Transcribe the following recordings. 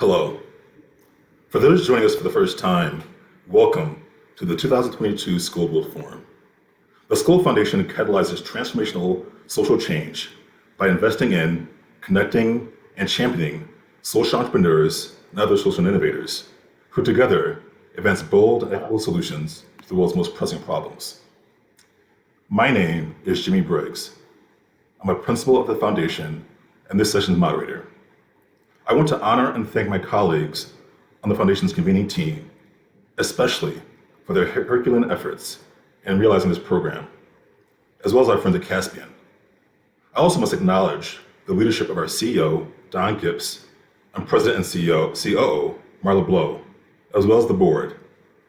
Hello. For those joining us for the first time, welcome to the 2022 Skoll World Forum. The Skoll Foundation catalyzes transformational social change by investing in, connecting, and championing social entrepreneurs and other social innovators who together advance bold and equitable solutions to the world's most pressing problems. My name is Jimmy Briggs. I'm a principal of the foundation and this session's moderator. I want to honor and thank my colleagues on the Foundation's convening team, especially for their Herculean efforts in realizing this program, as well as our friends at Caspian. I also must acknowledge the leadership of our CEO, Don Gibbs, and President and COO, Marla Blow, as well as the board,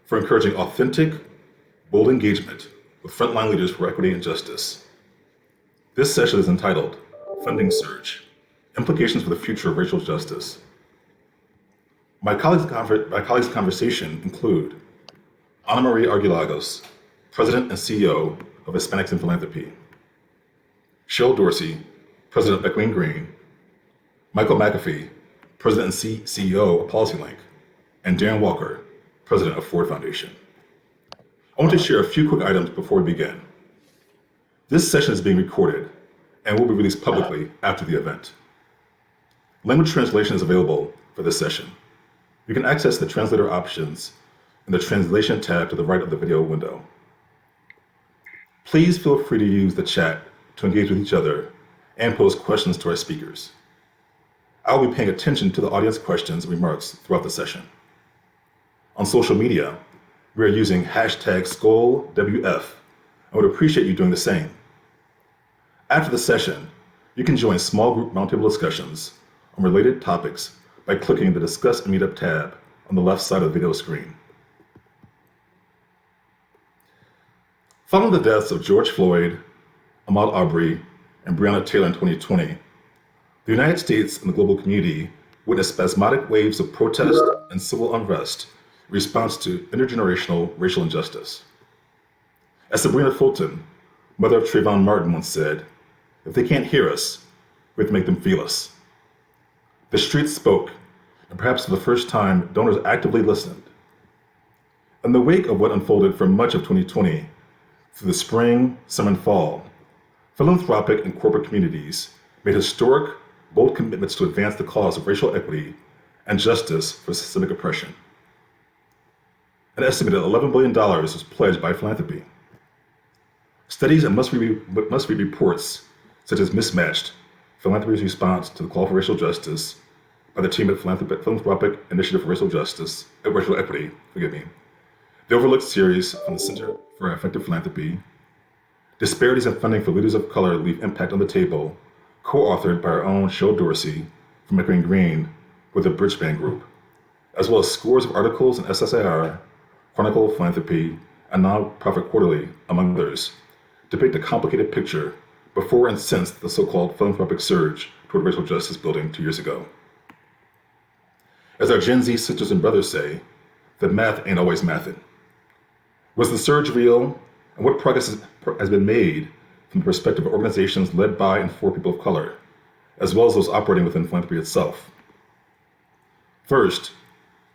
for encouraging authentic, bold engagement with frontline leaders for equity and justice. This session is entitled Funding Surge, Implications for the Future of Racial Justice. My colleagues' conversation include Marie Argilagos, President and CEO of Hispanics in Philanthropy; Cheryl Dorsey, President of Equity and Green; Michael McAfee, President and CEO of PolicyLink; and Darren Walker, President of Ford Foundation. I want to share a few quick items before we begin. This session is being recorded and will be released publicly after the event. Language translation is available for this session. You can access the translator options in the translation tab to the right of the video window. Please feel free to use the chat to engage with each other and pose questions to our speakers. I will be paying attention to the audience questions and remarks throughout the session. On social media, we are using hashtag SkollWF and would appreciate you doing the same. After the session, you can join small group roundtable discussions on related topics by clicking the Discuss and Meetup tab on the left side of the video screen. Following the deaths of George Floyd, Ahmaud Arbery, and Breonna Taylor in 2020, the United States and the global community witnessed spasmodic waves of protest and civil unrest in response to intergenerational racial injustice. As Sabrina Fulton, mother of Trayvon Martin, once said, "If they can't hear us, we have to make them feel us." The streets spoke, and perhaps for the first time, donors actively listened. In the wake of what unfolded for much of 2020, through the spring, summer, and fall, philanthropic and corporate communities made historic, bold commitments to advance the cause of racial equity and justice for systemic oppression. An estimated $11 billion was pledged by Philanthropy. Studies and must-read reports, such as Mismatched, Philanthropy's response to the call for racial justice by the team at Philanthropic Initiative for Racial Equity, the Overlooked series from the Center for Effective Philanthropy, Disparities in Funding for Leaders of Color Leave Impact on the Table, co-authored by our own Cheryl Dorsey from Equity and Green with the Bridgespan Group, as well as scores of articles in SSIR, Chronicle of Philanthropy, and Nonprofit Quarterly, among others, depict a complicated picture before and since the so-called philanthropic surge toward racial justice building 2 years ago. As our Gen Z sisters and brothers say, the math ain't always mathin'. Was the surge real, and what progress has been made from the perspective of organizations led by and for people of color, as well as those operating within philanthropy itself? First,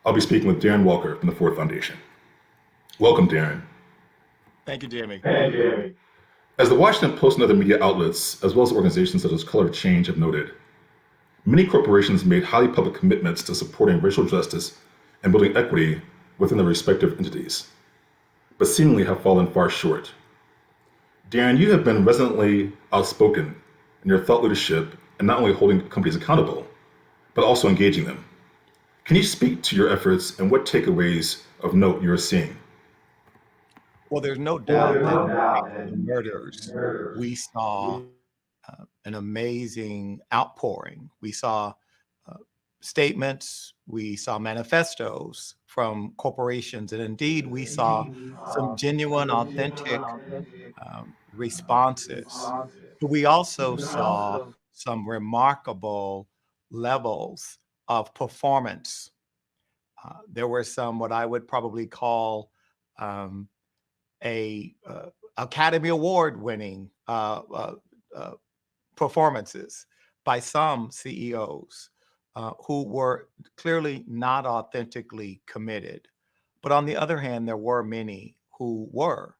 I'll be speaking with Darren Walker from the Ford Foundation. Welcome, Darren. Thank you, Jamie. As the Washington Post and other media outlets, as well as organizations such as Color of Change, have noted, many corporations made highly public commitments to supporting racial justice and building equity within their respective entities, but seemingly have fallen far short. Darren, you have been resonantly outspoken in your thought leadership and not only holding companies accountable, but also engaging them. Can you speak to your efforts and what takeaways of note you're seeing? Well, there's no doubt that the murders, we saw an amazing outpouring. We saw statements, we saw manifestos from corporations, and indeed we saw some genuine, authentic responses. But we also saw some remarkable levels of performance. There were some what I would probably call Academy Award winning performances by some CEOs who were clearly not authentically committed. But on the other hand, there were many who were.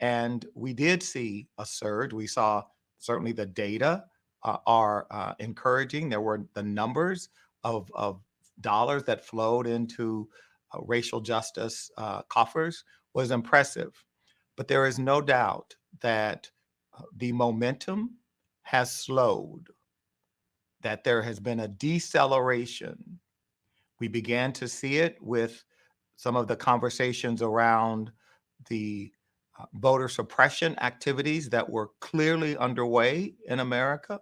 And we did see a surge. We saw certainly the data are encouraging. There were the numbers of dollars that flowed into racial justice coffers was impressive. But there is no doubt that the momentum has slowed, that there has been a deceleration. We began to see it with some of the conversations around the voter suppression activities that were clearly underway in America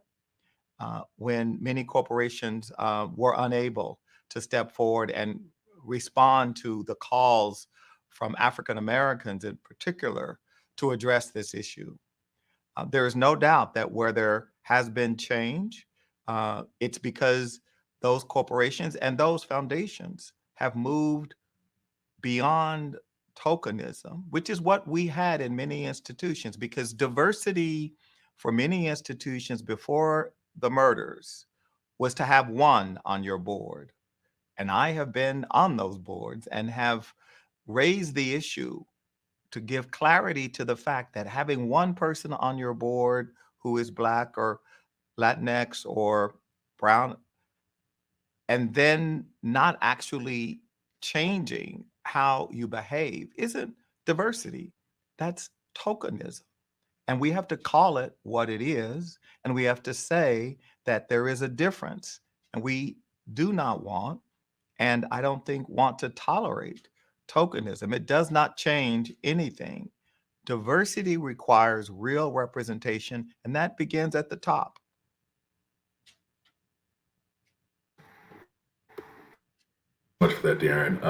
when many corporations were unable to step forward and respond to the calls from African Americans in particular to address this issue. There is no doubt that where there has been change, it's because those corporations and those foundations have moved beyond tokenism, which is what we had in many institutions, because diversity for many institutions before the murders was to have one on your board. And I have been on those boards and have raised the issue to give clarity to the fact that having one person on your board who is Black or Latinx or brown, and then not actually changing how you behave isn't diversity. That's tokenism. And we have to call it what it is. And we have to say that there is a difference. And we do not want, and I don't think want to tolerate tokenism. It does not change anything. Diversity requires real representation, and that begins at the top. Much for that, Darren.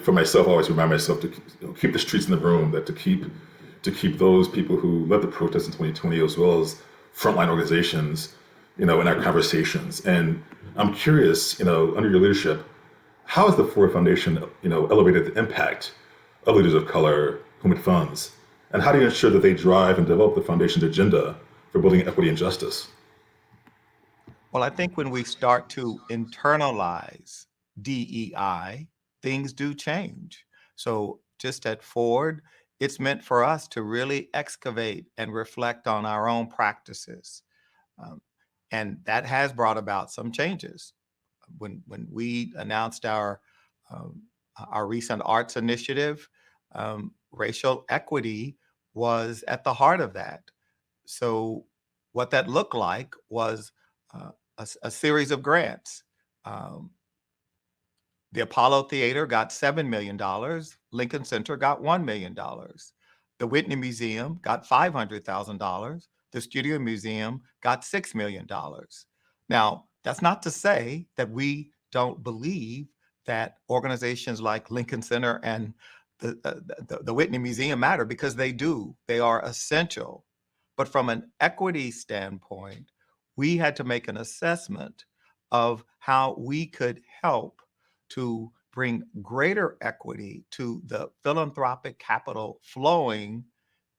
For myself, I always remind myself to keep the streets in the room, that to keep those people who led the protests in 2020, as well as frontline organizations, in our conversations. And I'm curious, under your leadership, how has the Ford Foundation, elevated the impact of leaders of color whom it funds, and how do you ensure that they drive and develop the foundation's agenda for building equity and justice? Well, I think when we start to internalize DEI, things do change. So, just at Ford, it's meant for us to really excavate and reflect on our own practices. Um, and that has brought about some changes. When we announced um, our recent arts initiative, racial equity was at the heart of that. So, what that looked like was a series of grants. Um, the Apollo Theater got $7 million. Lincoln Center got $1 million. The Whitney Museum got $500,000. The Studio Museum got $6 million. Now, that's not to say that we don't believe that organizations like Lincoln Center and the Whitney Museum matter, because they do. They are essential. But from an equity standpoint, we had to make an assessment of how we could help to bring greater equity to the philanthropic capital flowing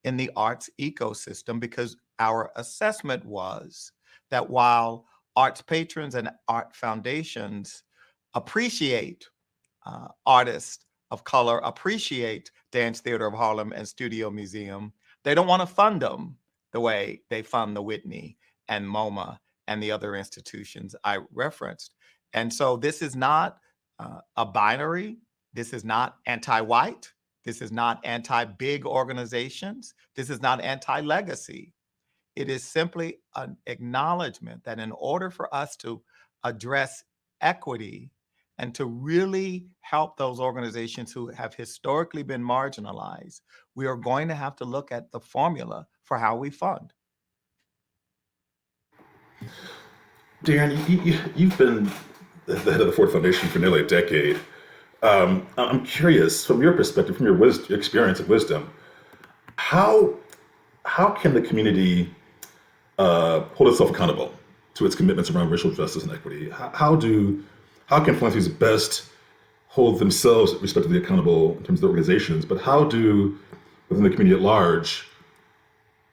in the arts ecosystem, because our assessment was that while arts patrons and art foundations appreciate artists of color, appreciate Dance Theater of Harlem and Studio Museum, they don't want to fund them the way they fund the Whitney and MoMA and the other institutions I referenced. And so this is not a binary. This is not anti-white. This is not anti-big organizations. This is not anti-legacy. It is simply an acknowledgement that in order for us to address equity and to really help those organizations who have historically been marginalized, we are going to have to look at the formula for how we fund. Darren, you've been the head of the Ford Foundation for nearly a decade. I'm curious, from your perspective, from your experience and wisdom, how can the community hold itself accountable to its commitments around racial justice and equity? How can philanthropies best hold themselves respectively accountable in terms of the organizations? But how do, within the community at large,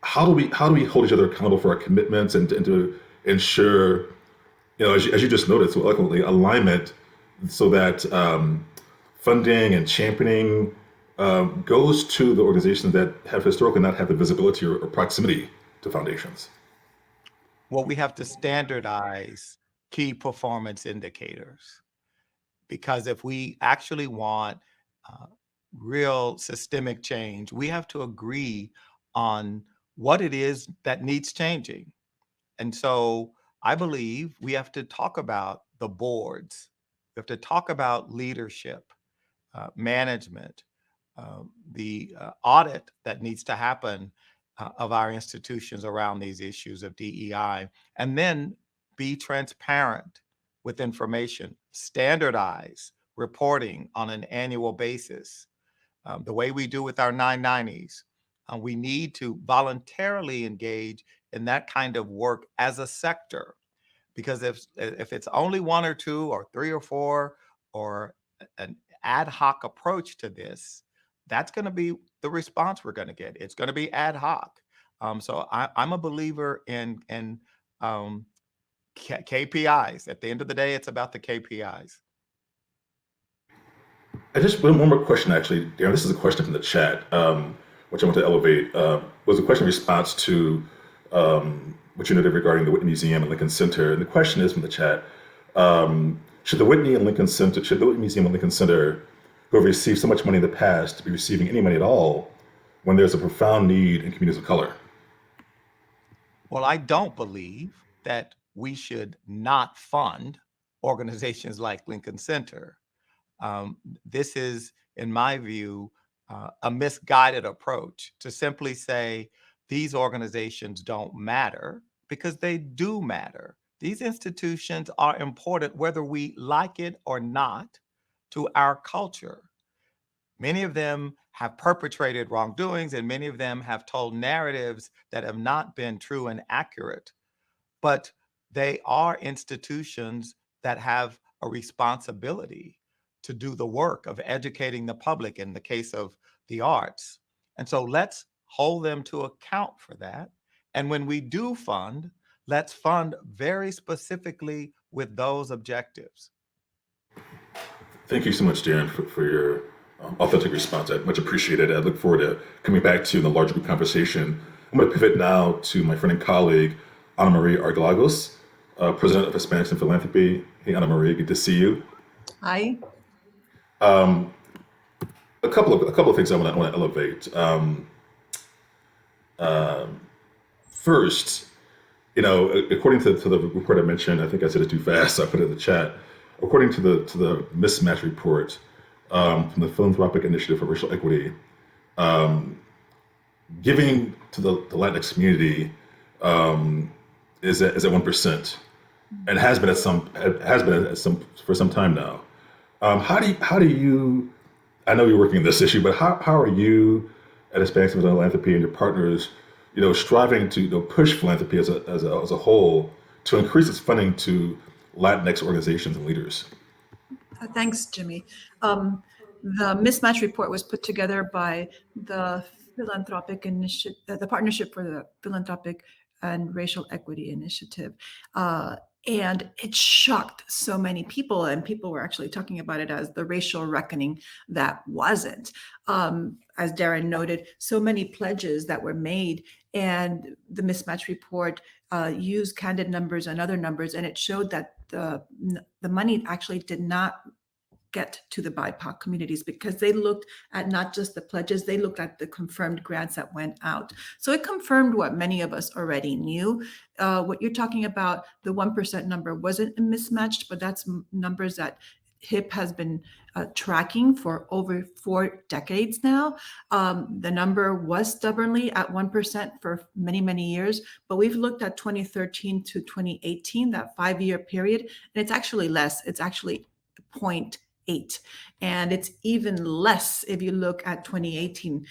how do we hold each other accountable for our commitments and to ensure as you just noted so eloquently, alignment so that funding and championing goes to the organizations that have historically not had the visibility or proximity to foundations. Well, we have to standardize key performance indicators, because if we actually want uh, real systemic change, we have to agree on what it is that needs changing. And so I believe we have to talk about the boards. We have to talk about leadership, management, the audit that needs to happen of our institutions around these issues of DEI, and then be transparent with information, standardize reporting on an annual basis, the way we do with our 990s. We need to voluntarily engage in that kind of work as a sector, because if it's only one or two or three or four or an ad hoc approach to this, that's going to be the response we're going to get. It's going to be ad hoc. So I'm a believer in KPIs. At the end of the day, it's about the KPIs. I just one more question, actually, Darren. This is a question from the chat, which I want to elevate. Was a question in response to what you noted regarding the Whitney Museum and Lincoln Center. And the question is from the chat: should the Whitney Museum and Lincoln Center, who have received so much money in the past, be receiving any money at all when there's a profound need in communities of color? Well, I don't believe that we should not fund organizations like Lincoln Center. This is, in my view, a misguided approach to simply say these organizations don't matter, because they do matter. These institutions are important whether we like it or not to our culture. Many of them have perpetrated wrongdoings, and many of them have told narratives that have not been true and accurate, but they are institutions that have a responsibility to do the work of educating the public in the case of the arts. And so let's hold them to account for that. And when we do fund, let's fund very specifically with those objectives. Thank you so much, Darren, for your authentic response. I much appreciate it. I look forward to coming back to the larger group conversation. I'm going to pivot now to my friend and colleague, Marie Argilagos, President of Hispanics and Philanthropy. Hey, Marie, good to see you. Hi. Um, a couple of things I want to elevate. First, according to the report I mentioned, I think I said it too fast, so I put it in the chat. According to the Mismatch Report from the Philanthropic Initiative for Racial Equity, giving to the Latinx community is at 1%, and has been for some time now. How do you? I know you're working on this issue, but how are you at Hispanics and Philanthropy and your partners, striving to push philanthropy as a whole to increase its funding to Latinx organizations and leaders? Thanks, Jimmy. The Mismatch Report was put together by the Philanthropic Initiative, the Partnership for the Philanthropic and Racial Equity Initiative. And it shocked so many people, and people were actually talking about it as the racial reckoning that wasn't. As Darren noted, so many pledges that were made, and the Mismatch Report used candid numbers and other numbers, and it showed that the money actually did not get to the BIPOC communities, because they looked at not just the pledges, they looked at the confirmed grants that went out. So it confirmed what many of us already knew. What you're talking about, the 1% number wasn't mismatched, but that's numbers that HIP has been tracking for over 4 decades now. The number was stubbornly at 1% for many, many years, but we've looked at 2013 to 2018, that 5-year period, and it's actually less. It's actually 0.8. And it's even less if you look at 2018,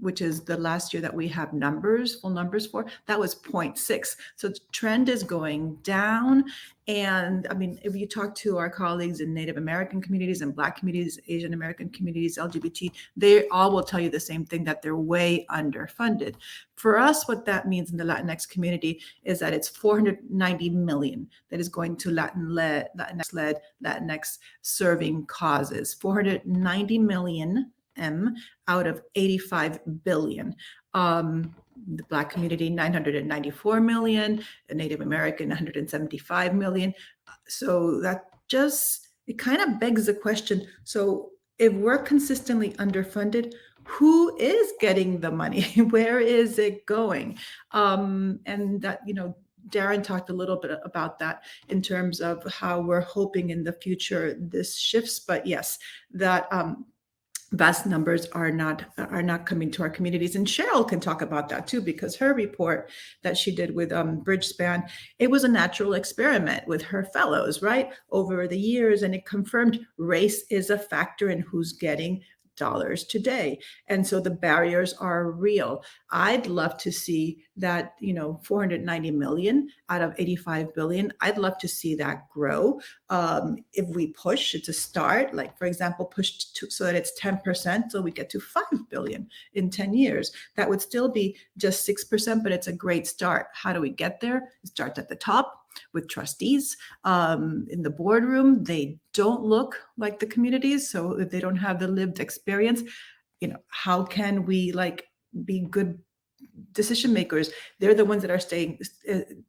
which is the last year that we have full numbers for, that was 0.6. So the trend is going down. And I mean, if you talk to our colleagues in Native American communities and Black communities, Asian American communities, LGBT, they all will tell you the same thing, that they're way underfunded. For us, what that means in the Latinx community is that it's 490 million that is going to Latinx-led, Latinx serving causes. 490 million out of 85 billion. The Black community, 994 million, the Native American, 175 million. So that just, it kind of begs the question. So if we're consistently underfunded, who is getting the money? Where is it going? And that, Darren talked a little bit about that in terms of how we're hoping in the future this shifts. But yes, that vast numbers are not coming to our communities. And Cheryl can talk about that too, because her report that she did with Bridgespan, it was a natural experiment with her fellows, right, over the years, and it confirmed race is a factor in who's getting dollars today. And so the barriers are real. I'd love to see that, 490 million out of 85 billion, I'd love to see that grow. If we push, it's a start, like for example, push so that it's 10%, so we get to 5 billion in 10 years. That would still be just 6%, but it's a great start. How do we get there? It starts at the top with trustees in the boardroom. They don't look like the communities. So if they don't have the lived experience, how can we be good decision makers? They're the ones that are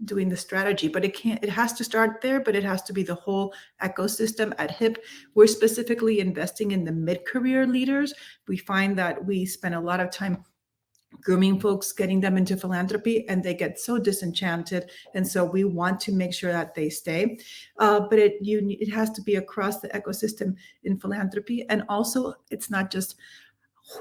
doing the strategy, but it has to start there, but it has to be the whole ecosystem. At HIP, we're specifically investing in the mid-career leaders. We find that we spend a lot of time grooming folks, getting them into philanthropy, and they get so disenchanted. And so we want to make sure that they stay. But it has to be across the ecosystem in philanthropy. And also, it's not just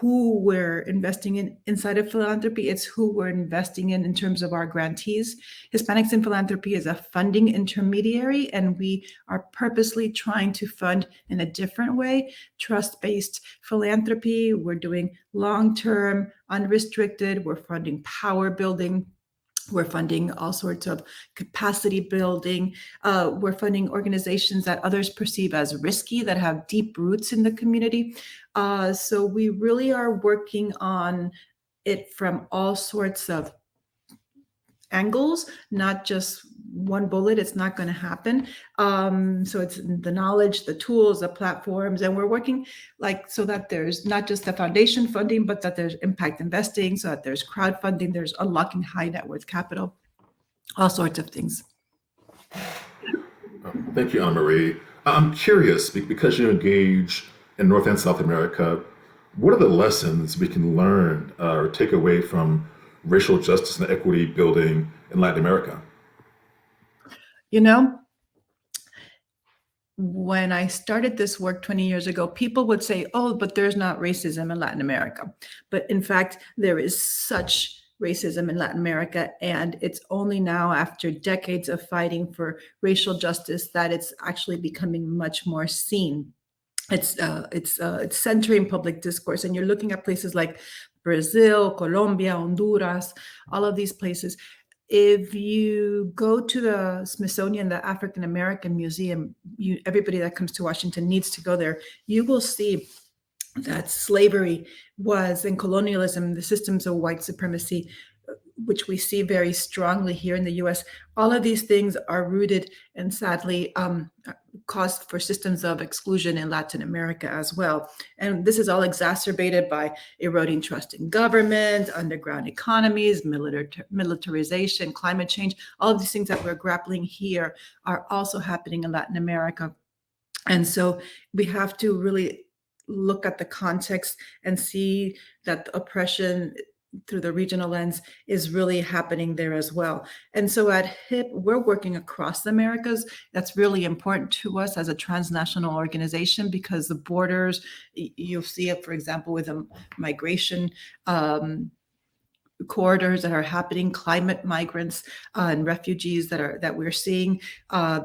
who we're investing in inside of philanthropy, it's who we're investing in terms of our grantees. Hispanics in Philanthropy is a funding intermediary, and we are purposely trying to fund in a different way, trust-based philanthropy. We're doing long-term, unrestricted, we're funding power building. We're funding all sorts of capacity building. We're funding organizations that others perceive as risky, that have deep roots in the community. So we really are working on it from all sorts of angles, not just one bullet. It's not going to happen. So it's the knowledge, the tools, the platforms, and we're working so that there's not just the foundation funding, but that there's impact investing, so that there's crowdfunding, there's unlocking high net worth capital, all sorts of things. Thank you, Anna Marie. I'm curious, because you engage in North and South America, what are the lessons we can learn or take away from racial justice and equity building in Latin America? When I started this work 20 years ago, people would say, oh, but there's not racism in Latin America. But in fact, there is such racism in Latin America, and it's only now, after decades of fighting for racial justice, that it's actually becoming much more seen. It's centering public discourse, and you're looking at places like Brazil, Colombia, Honduras, all of these places. If you go to the Smithsonian, the African American Museum, everybody that comes to Washington needs to go there. You will see that slavery and colonialism, the systems of white supremacy, which we see very strongly here in the US, all of these things are rooted and sadly caused for systems of exclusion in Latin America as well. And this is all exacerbated by eroding trust in government, underground economies, militarization, climate change. All of these things that we're grappling here are also happening in Latin America. And so we have to really look at the context and see that the oppression through the regional lens is really happening there as well. And so at HIP, we're working across the Americas. That's really important to us as a transnational organization, because the borders, you'll see it, for example, with migration corridors that are happening, climate migrants and refugees that we're seeing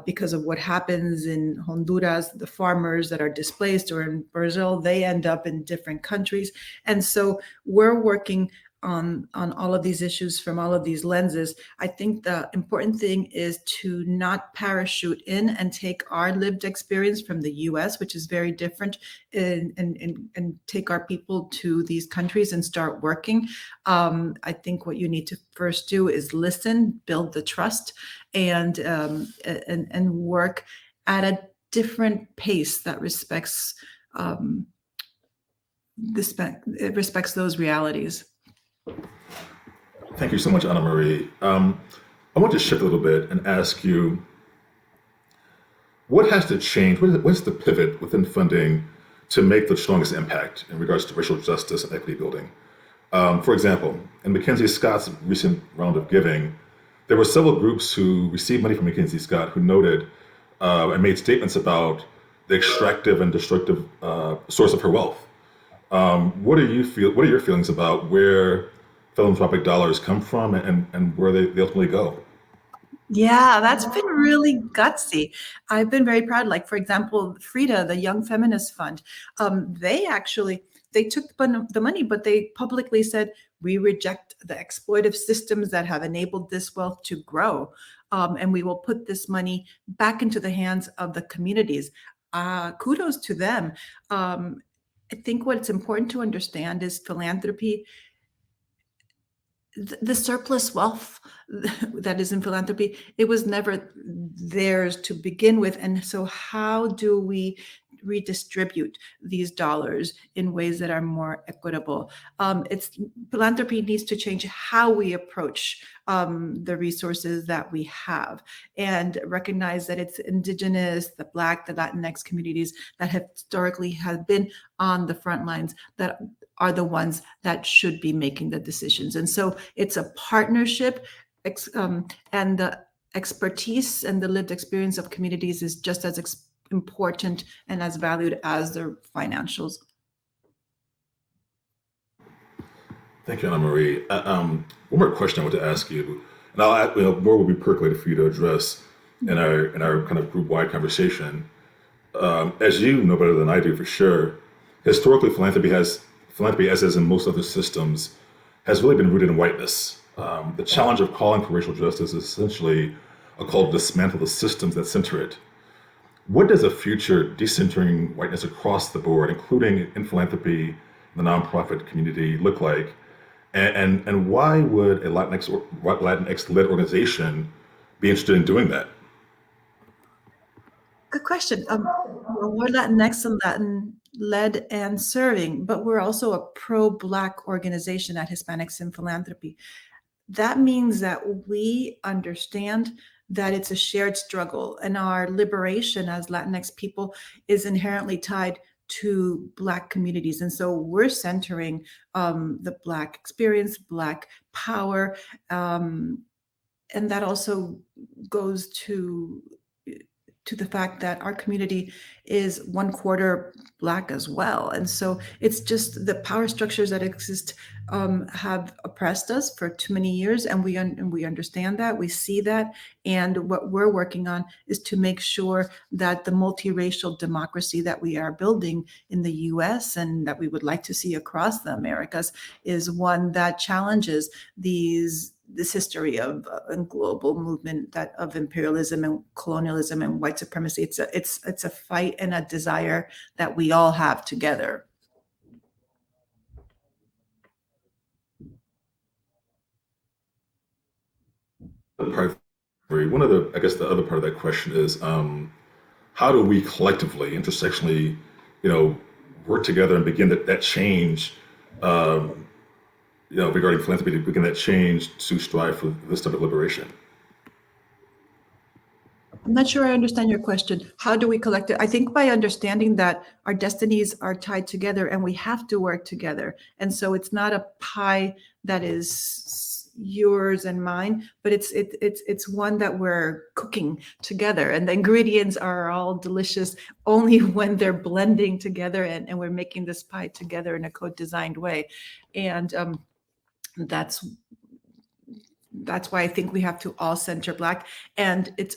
because of what happens in Honduras. The farmers that are displaced, or in Brazil, they end up in different countries. And so we're working on all of these issues from all of these lenses. I think the important thing is to not parachute in and take our lived experience from the US, which is very different, and take our people to these countries and start working. I think what you need to first do is listen, build the trust, and work at a different pace that respects those realities. Thank you so much, Anna Marie. I want to shift a little bit and ask you, what has to change? What's the pivot within funding to make the strongest impact in regards to racial justice and equity building? For example, in Mackenzie Scott's recent round of giving, there were several groups who received money from Mackenzie Scott who noted and made statements about the extractive and destructive source of her wealth. What are your feelings about where philanthropic dollars come from and where they ultimately go? Yeah, that's been really gutsy. I've been very proud. Like, for example, Frida, the Young Feminist Fund, they took the money, but they publicly said, we reject the exploitive systems that have enabled this wealth to grow. And we will put this money back into the hands of the communities. Kudos to them. I think what's important to understand is philanthropy, the surplus wealth that is in philanthropy, it was never theirs to begin with. And so how do we redistribute these dollars in ways that are more equitable? Philanthropy needs to change how we approach the resources that we have, and recognize that it's indigenous, the Black, the Latinx communities that have historically have been on the front lines that are the ones that should be making the decisions. And so it's a partnership, and the expertise and the lived experience of communities is just as important and as valued as their financials. Thank you, Anna Marie. One more question I want to ask you, and more will be percolated for you to address in our kind of group-wide conversation. As you know better than I do, for sure, historically philanthropy, as is in most other systems, has really been rooted in whiteness. The challenge of calling for racial justice is essentially a call to dismantle the systems that center it. What does a future decentering whiteness across the board, including in philanthropy, the nonprofit community, look like? And why would a Latinx-led organization be interested in doing that? Good question. We're Latinx and Latin-led and serving, but we're also a pro-Black organization at Hispanics in Philanthropy. That means that we understand that it's a shared struggle, and our liberation as Latinx people is inherently tied to Black communities. And so we're centering the Black experience, Black power, and that also goes to the fact that our community is 1/4 Black as well. And so it's just the power structures that exist have oppressed us for too many years, and we understand that, we see that, and what we're working on is to make sure that the multiracial democracy that we are building in the US and that we would like to see across the Americas is one that challenges this history of global movement of imperialism and colonialism and white supremacy. It's a fight and a desire that we all have together. One of the other part of that question is, how do we collectively, intersectionally, work together and begin that change, regarding philanthropy, to begin that change to strive for this type of liberation? I'm not sure I understand your question. How do we collect it? I think by understanding that our destinies are tied together and we have to work together. And so it's not a pie that is yours and mine, but it's one that we're cooking together. And the ingredients are all delicious only when they're blending together, and we're making this pie together in a co-designed way. And that's why I think we have to all center Black, and it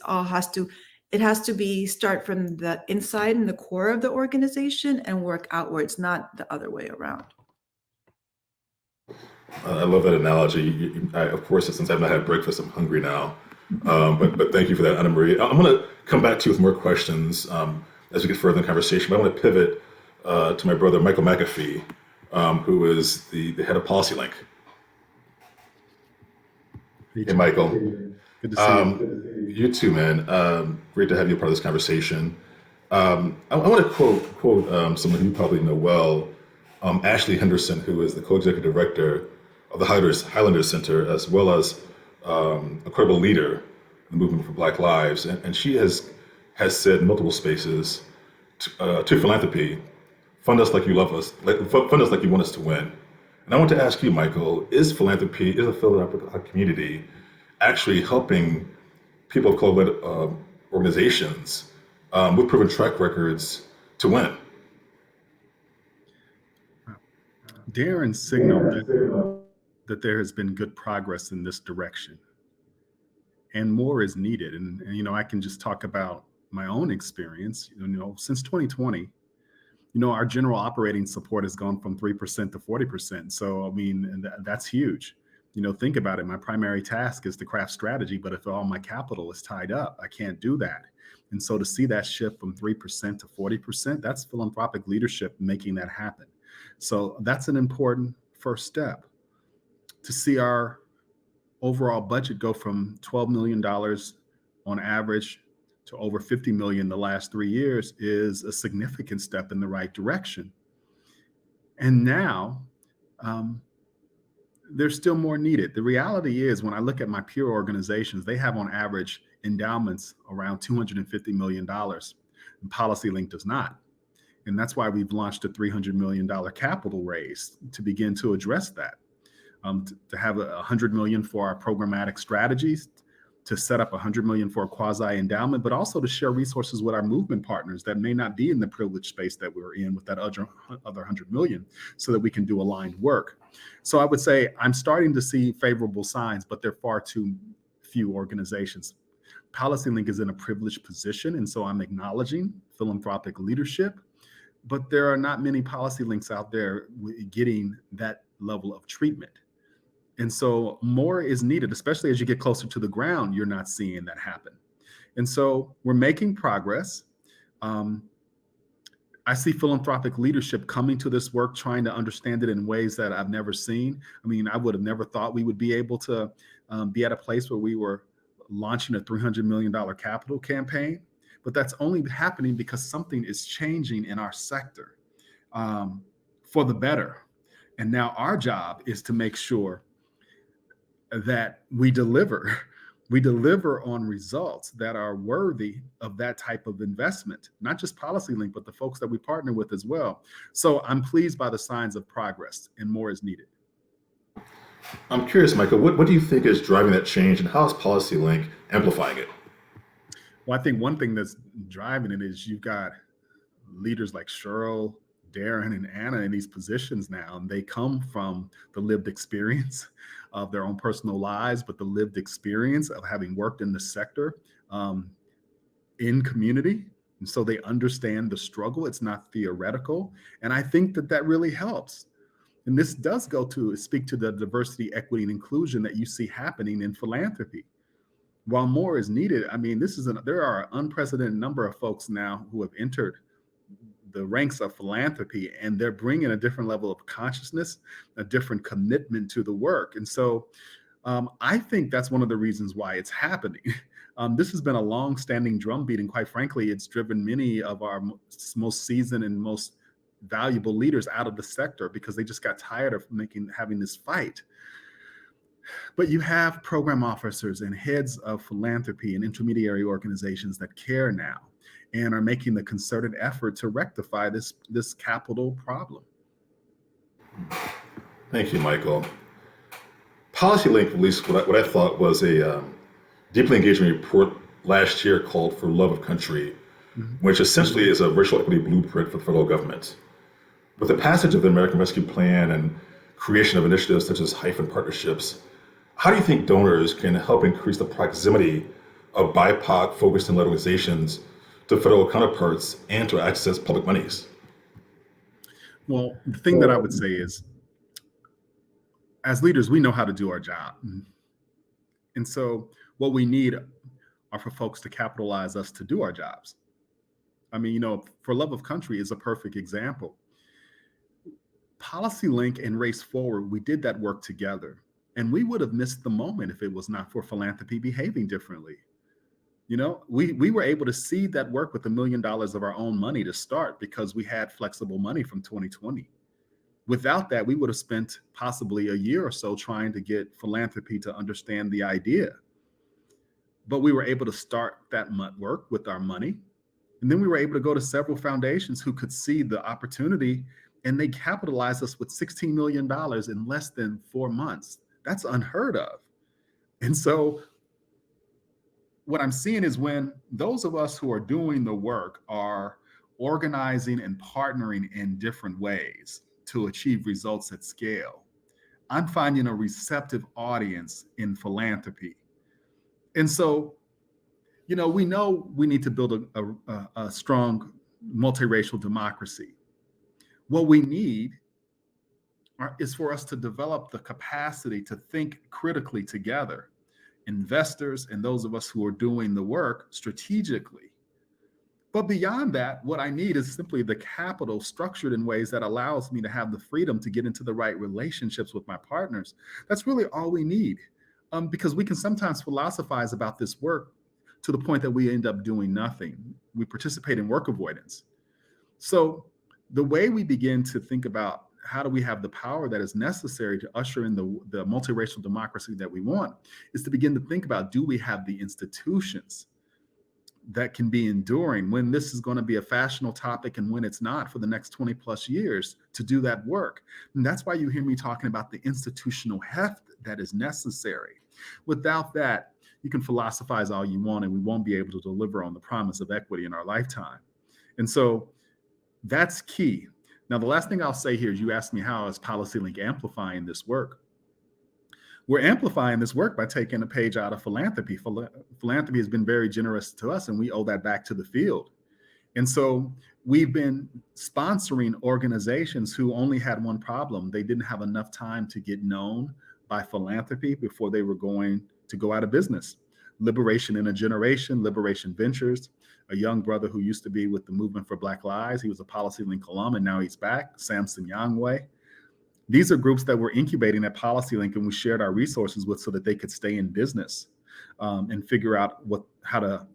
has to be start from the inside and the core of the organization and work outwards, not the other way around. I love that analogy. Of course, since I've not had breakfast, I'm hungry now. But thank you for that, Anna Marie. I'm going to come back to you with more questions as we get further in the conversation. But I want to pivot to my brother, Michael McAfee, who is the head of PolicyLink. Hey, Hey, Michael. good to see you. You too, man. Great to have you a part of this conversation. I want to quote someone who you probably know well, Ashley Henderson, who is the co-executive director of the Highlanders Center, as well as a credible leader in the movement for Black Lives. And she has said in multiple spaces to philanthropy, fund us like you love us, fund us like you want us to win. And I want to ask you, Michael, is the philanthropic community actually helping people of color-led organizations with proven track records to win? Darren signaled that there has been good progress in this direction, and more is needed. And I can just talk about my own experience. Since 2020, our general operating support has gone from 3% to 40%. So, I mean, and that's huge. Think about it. My primary task is to craft strategy, but if all my capital is tied up, I can't do that. And so to see that shift from 3% to 40%, that's philanthropic leadership making that happen. So that's an important first step. To see our overall budget go from $12 million on average to over 50 million the last 3 years is a significant step in the right direction. And now there's still more needed. The reality is, when I look at my peer organizations, they have on average endowments around $250 million, and PolicyLink does not. And that's why we've launched a $300 million capital raise to begin to address that. To have $100 million for our programmatic strategies, to set up $100 million for a quasi endowment, but also to share resources with our movement partners that may not be in the privileged space that we're in with that other $100 million, so that we can do aligned work. So I would say I'm starting to see favorable signs, but there are far too few organizations. PolicyLink is in a privileged position, and so I'm acknowledging philanthropic leadership, but there are not many PolicyLinks out there getting that level of treatment. And so more is needed, especially as you get closer to the ground, you're not seeing that happen. And so we're making progress. I see philanthropic leadership coming to this work, trying to understand it in ways that I've never seen. I mean, I would have never thought we would be able to be at a place where we were launching a $300 million capital campaign, but that's only happening because something is changing in our sector for the better. And now our job is to make sure that we deliver on results that are worthy of that type of investment, not just PolicyLink, but the folks that we partner with as well. So I'm pleased by the signs of progress, and more is needed. I'm curious, Michael, what do you think is driving that change, and how is PolicyLink amplifying it? Well, I think one thing that's driving it is you've got leaders like Cheryl, Darren, and Anna in these positions now, and they come from the lived experience of their own personal lives, but the lived experience of having worked in the sector in community. And so they understand the struggle. It's not theoretical. And I think that really helps. And this does speak to the diversity, equity, and inclusion that you see happening in philanthropy. While more is needed, I mean, there are an unprecedented number of folks now who have entered the ranks of philanthropy, and they're bringing a different level of consciousness, a different commitment to the work. And so I think that's one of the reasons why it's happening. This has been a long-standing drumbeat, and quite frankly, it's driven many of our most seasoned and most valuable leaders out of the sector because they just got tired of having this fight. But you have program officers and heads of philanthropy and intermediary organizations that care now and are making the concerted effort to rectify this capital problem. Thank you, Michael. PolicyLink released what I thought was a deeply engaging report last year called For Love of Country, which essentially is a racial equity blueprint for the federal government. With the passage of the American Rescue Plan and creation of initiatives such as hyphen partnerships, how do you think donors can help increase the proximity of BIPOC-focused and led organizations to federal counterparts and to access public monies? Well, the thing that I would say is as leaders, we know how to do our job. And so what we need are for folks to capitalize us to do our jobs. I mean, For Love of Country is a perfect example. PolicyLink and Race Forward, we did that work together. And we would have missed the moment if it was not for philanthropy behaving differently. We were able to seed that work with $1 million of our own money to start because we had flexible money from 2020. Without that, we would have spent possibly a year or so trying to get philanthropy to understand the idea. But we were able to start that work with our money. And then we were able to go to several foundations who could see the opportunity, and they capitalized us with $16 million in less than 4 months. That's unheard of. And so what I'm seeing is when those of us who are doing the work are organizing and partnering in different ways to achieve results at scale, I'm finding a receptive audience in philanthropy. And so, we know we need to build a strong multiracial democracy. What we need is for us to develop the capacity to think critically together, investors and those of us who are doing the work strategically. But beyond that, what I need is simply the capital structured in ways that allows me to have the freedom to get into the right relationships with my partners. That's really all we need, because we can sometimes philosophize about this work to the point that we end up doing nothing. We participate in work avoidance. So the way we begin to think about how do we have the power that is necessary to usher in the multiracial democracy that we want is to begin to think about, do we have the institutions that can be enduring when this is going to be a fashionable topic and when it's not for the next 20 plus years to do that work. And that's why you hear me talking about the institutional heft that is necessary. Without that, you can philosophize all you want and we won't be able to deliver on the promise of equity in our lifetime. And so that's key. Now, the last thing I'll say here is you asked me how is PolicyLink amplifying this work? We're amplifying this work by taking a page out of philanthropy. Philanthropy has been very generous to us, and we owe that back to the field. And so we've been sponsoring organizations who only had one problem. They didn't have enough time to get known by philanthropy before they were going to go out of business. Liberation in a Generation, Liberation Ventures, a young brother who used to be with the Movement for Black Lives. He was a PolicyLink alum, and now he's back, Samson Yangway. These are groups that we're incubating at PolicyLink, and we shared our resources with so that they could stay in business and figure out how to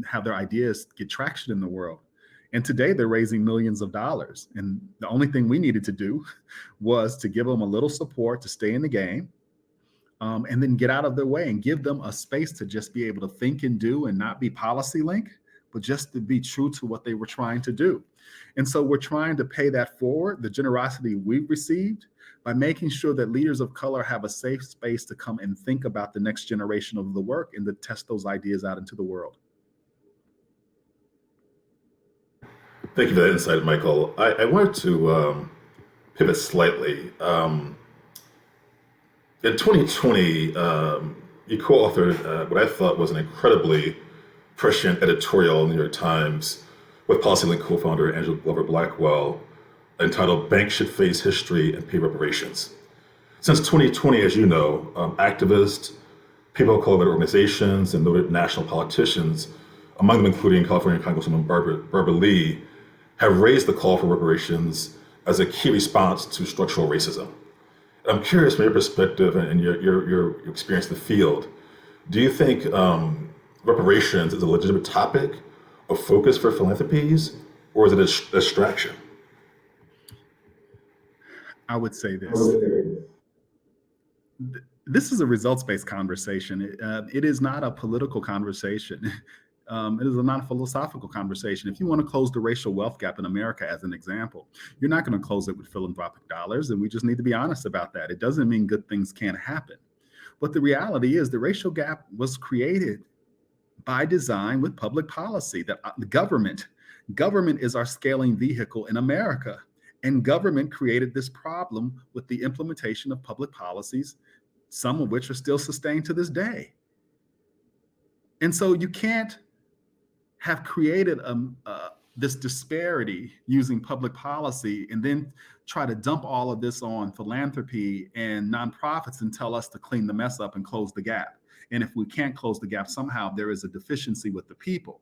have their ideas get traction in the world. And today they're raising millions of dollars. And the only thing we needed to do was to give them a little support to stay in the game, and then get out of their way and give them a space to just be able to think and do and not be PolicyLink, but just to be true to what they were trying to do. And so we're trying to pay that forward, the generosity we've received, by making sure that leaders of color have a safe space to come and think about the next generation of the work and to test those ideas out into the world. Thank you for that insight, Michael. I wanted to pivot slightly. In 2020, you co-authored what I thought was an incredibly prescient editorial in the New York Times with PolicyLink co-founder Angela Glover Blackwell, entitled "Banks Should Face History and Pay Reparations." Since 2020, as you know, activists, people of color organizations, and noted national politicians, among them including California Congresswoman Barbara Lee, have raised the call for reparations as a key response to structural racism. And I'm curious from your perspective and your experience in the field, do you think reparations is a legitimate topic of focus for philanthropies, or is it a distraction? I would say this. This is a results-based conversation. It is not a political conversation. It is a non-philosophical conversation. If you want to close the racial wealth gap in America, as an example, you're not going to close it with philanthropic dollars, and we just need to be honest about that. It doesn't mean good things can't happen. But the reality is the racial gap was created by design with public policy. That the government is our scaling vehicle in America. And government created this problem with the implementation of public policies, some of which are still sustained to this day. And so you can't have created this disparity using public policy and then try to dump all of this on philanthropy and nonprofits and tell us to clean the mess up and close the gap. And if we can't close the gap, somehow there is a deficiency with the people.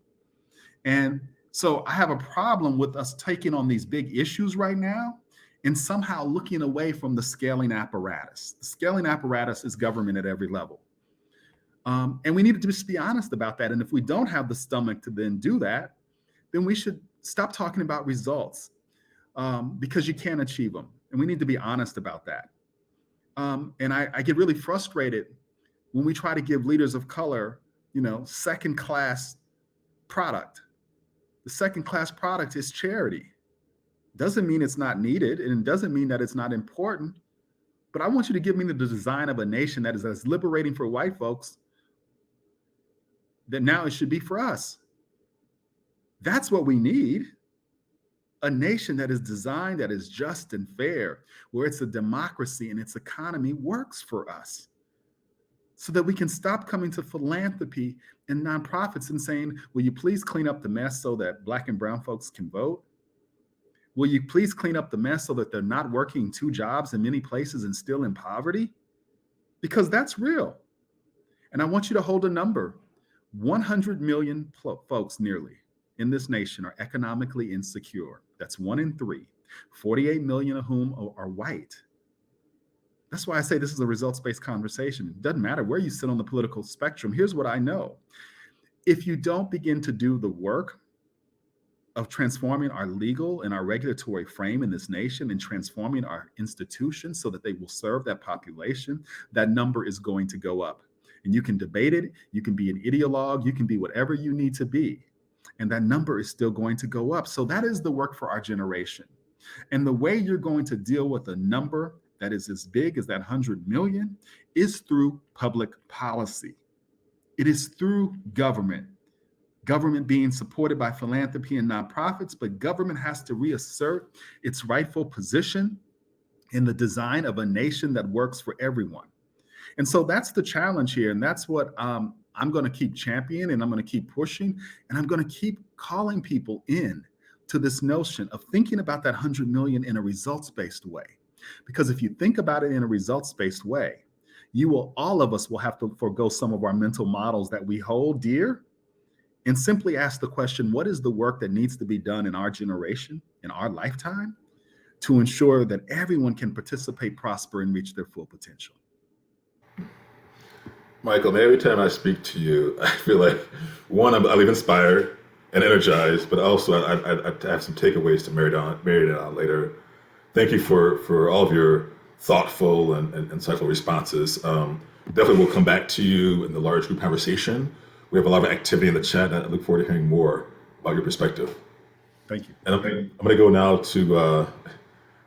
And so I have a problem with us taking on these big issues right now and somehow looking away from the scaling apparatus. The scaling apparatus is government at every level. And we need to just be honest about that. And if we don't have the stomach to then do that, then we should stop talking about results because you can't achieve them. And we need to be honest about that. And I get really frustrated when we try to give leaders of color, second-class product. The second-class product is charity. Doesn't mean it's not needed, and it doesn't mean that it's not important. But I want you to give me the design of a nation that is as liberating for white folks that now it should be for us. That's what we need. A nation that is designed, that is just and fair, where it's a democracy and its economy works for us, so that we can stop coming to philanthropy and nonprofits and saying, will you please clean up the mess so that Black and brown folks can vote? Will you please clean up the mess so that they're not working 2 jobs in many places and still in poverty? Because that's real. And I want you to hold a number. 100 million folks nearly in this nation are economically insecure. That's 1 in 3, 48 million of whom are white. That's why I say this is a results-based conversation. It doesn't matter where you sit on the political spectrum. Here's what I know. If you don't begin to do the work of transforming our legal and our regulatory frame in this nation and transforming our institutions so that they will serve that population, that number is going to go up. And you can debate it. You can be an ideologue. You can be whatever you need to be. And that number is still going to go up. So that is the work for our generation. And the way you're going to deal with a number that is as big as that 100 million is through public policy. It is through government being supported by philanthropy and nonprofits, but government has to reassert its rightful position in the design of a nation that works for everyone. And so that's the challenge here. And that's what I'm going to keep championing, and I'm going to keep pushing, and I'm going to keep calling people in to this notion of thinking about that 100 million in a results-based way. Because if you think about it in a results-based way, all of us will have to forego some of our mental models that we hold dear and simply ask the question, what is the work that needs to be done in our generation, in our lifetime, to ensure that everyone can participate, prosper, and reach their full potential? Michael, every time I speak to you, I feel like, one, I leave inspired and energized, but also I have some takeaways to marry it on later. Thank you for all of your thoughtful and insightful responses. Definitely we'll come back to you in the large group conversation. We have a lot of activity in the chat, and I look forward to hearing more about your perspective. Thank you. And I'm going to go now to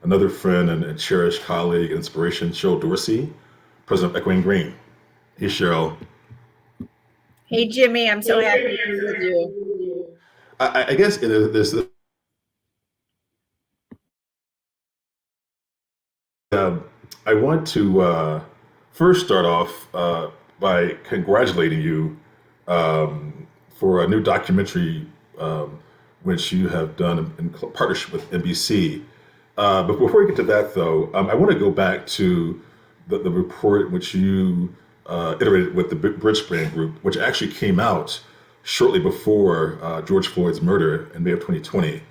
another friend and cherished colleague and inspiration, Cheryl Dorsey, president of Echoing Green. Hey, Cheryl. Hey, Jimmy. I'm so happy to be with you. I guess there's I want to first start off by congratulating you for a new documentary which you have done in partnership with NBC. But before we get to that, though, I want to go back to the report which you iterated with the Bridgebrand Group, which actually came out shortly before George Floyd's murder in May of 2020.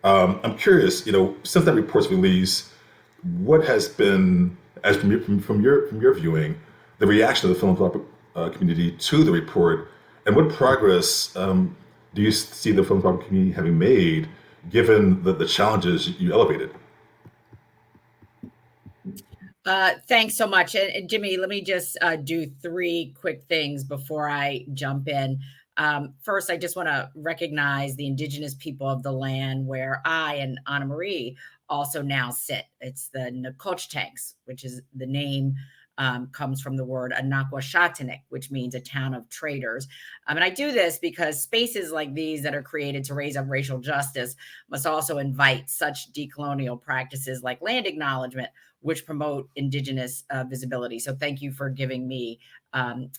I'm curious, since that report's release, what has been, as from your viewing, the reaction of the philanthropic community to the report, and what progress do you see the philanthropic community having made, given the challenges you elevated? Thanks so much. And Jimmy, let me just do 3 quick things before I jump in. First, I just want to recognize the indigenous people of the land where I and Anna Marie also now sit. It's the Nacotchtanks, which is the name comes from the word Anaquashatinik, which means a town of traders. And I do this because spaces like these that are created to raise up racial justice must also invite such decolonial practices like land acknowledgement, which promote Indigenous visibility. So thank you for giving me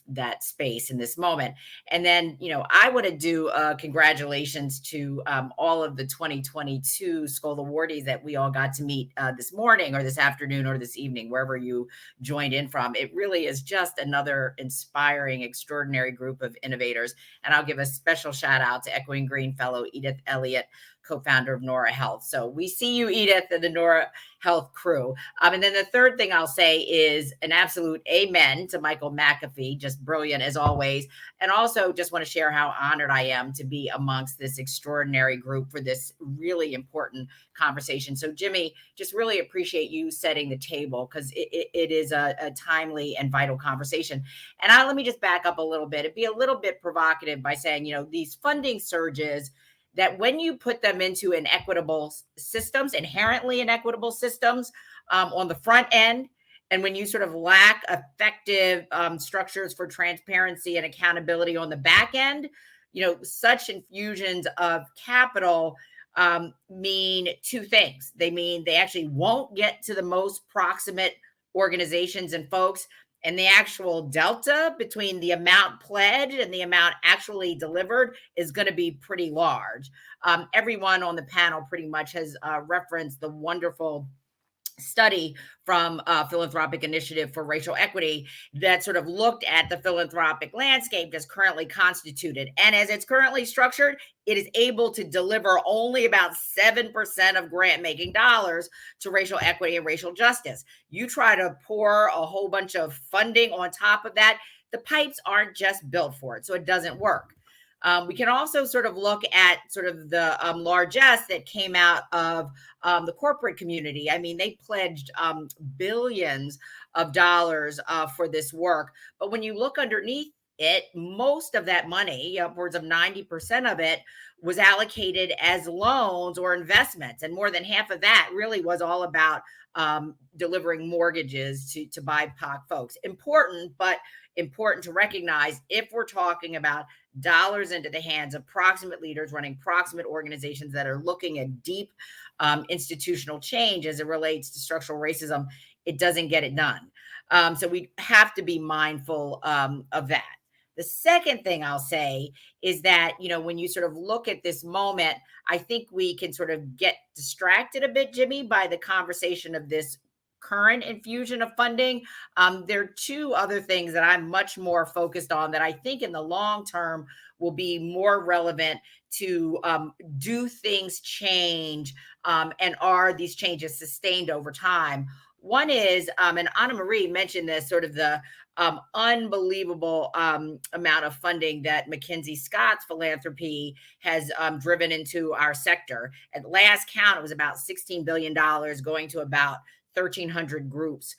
that space in this moment. And then, I want to do congratulations to all of the 2022 Skoll awardees that we all got to meet this morning or this afternoon or this evening, wherever you joined in from. It really is just another inspiring, extraordinary group of innovators. And I'll give a special shout out to Echoing Green Fellow Edith Elliott, co-founder of Nora Health. So we see you, Edith, and the Nora Health crew. And then the third thing I'll say is an absolute amen to Michael McAfee, just brilliant as always. And also just want to share how honored I am to be amongst this extraordinary group for this really important conversation. So Jimmy, just really appreciate you setting the table, because it is a timely and vital conversation. And let me just back up a little bit. It'd be a little bit provocative by saying, these funding surges, that when you put them into inequitable systems, inherently inequitable systems on the front end, and when you sort of lack effective structures for transparency and accountability on the back end, such infusions of capital mean two things. They mean they actually won't get to the most proximate organizations and folks, and the actual delta between the amount pledged and the amount actually delivered is going to be pretty large. Everyone on the panel pretty much has referenced the wonderful study from Philanthropic Initiative for Racial Equity that sort of looked at the philanthropic landscape as currently constituted. And as it's currently structured, it is able to deliver only about 7% of grant-making dollars to racial equity and racial justice. You try to pour a whole bunch of funding on top of that, the pipes aren't just built for it, so it doesn't work. We can also sort of look at sort of the largesse that came out of the corporate community. I mean, they pledged billions of dollars for this work. But when you look underneath it, most of that money, upwards of 90% of it, was allocated as loans or investments. And more than half of that really was all about delivering mortgages to BIPOC folks. Important, but important to recognize if we're talking about dollars into the hands of proximate leaders running proximate organizations that are looking at deep institutional change as it relates to structural racism, it doesn't get it done. So we have to be mindful of that. The second thing I'll say is that, when you sort of look at this moment, I think we can sort of get distracted a bit, Jimmy, by the conversation of this current infusion of funding. There are two other things that I'm much more focused on that I think in the long term will be more relevant to do things change, and are these changes sustained over time? One is, and Anna Marie mentioned this, sort of the unbelievable amount of funding that Mackenzie Scott's philanthropy has driven into our sector. At last count, it was about $16 billion going to about 1,300 groups,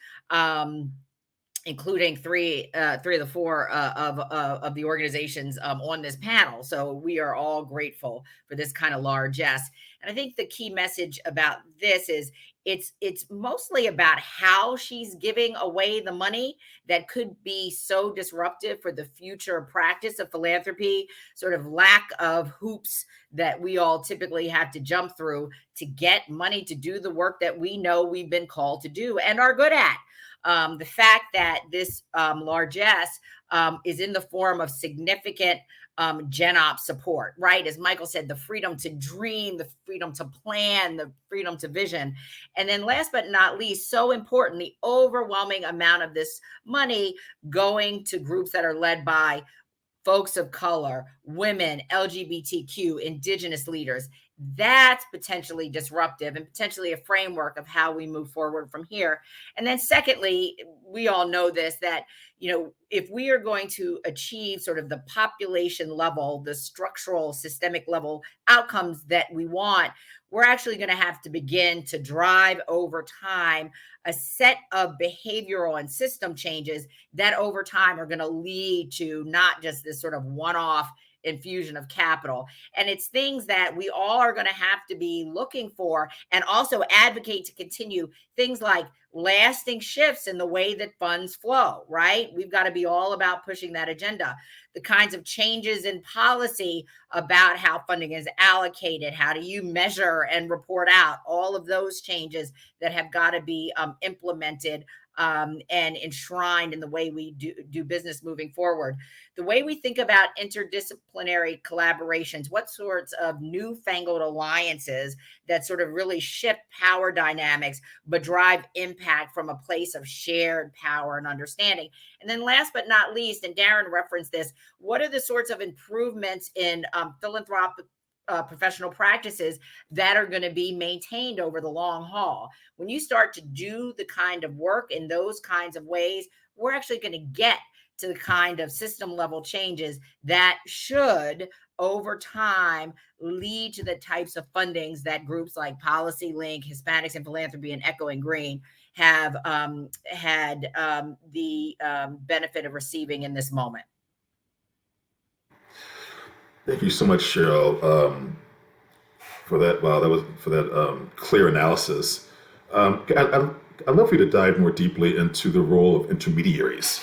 including three of the four of the organizations on this panel. So we are all grateful for this kind of largesse. And I think the key message about this is it's mostly about how she's giving away the money that could be so disruptive for the future practice of philanthropy, sort of lack of hoops that we all typically have to jump through to get money to do the work that we know we've been called to do and are good at. The fact that this largesse is in the form of significant gen op support, right? As Michael said, the freedom to dream, the freedom to plan, the freedom to vision. And then last but not least, so important, the overwhelming amount of this money going to groups that are led by folks of color, women, LGBTQ, Indigenous leaders. That's potentially disruptive and potentially a framework of how we move forward from here. And then secondly, we all know this, that, if we are going to achieve sort of the population level, the structural systemic level outcomes that we want, we're actually going to have to begin to drive over time a set of behavioral and system changes that over time are going to lead to not just this sort of one-off infusion of capital. And it's things that we all are going to have to be looking for and also advocate to continue, things like lasting shifts in the way that funds flow, right? We've got to be all about pushing that agenda. The kinds of changes in policy about how funding is allocated, how do you measure and report out, all of those changes that have got to be implemented and enshrined in the way we do business moving forward. The way we think about interdisciplinary collaborations, what sorts of newfangled alliances that sort of really shift power dynamics, but drive impact from a place of shared power and understanding. And then last but not least, and Darren referenced this, what are the sorts of improvements in philanthropic professional practices that are going to be maintained over the long haul? When you start to do the kind of work in those kinds of ways, we're actually going to get to the kind of system level changes that should over time lead to the types of fundings that groups like PolicyLink, Hispanics in Philanthropy, and Echoing Green have had the benefit of receiving in this moment. Thank you so much, Cheryl, for that. Wow, that was for that clear analysis. I'd love for you to dive more deeply into the role of intermediaries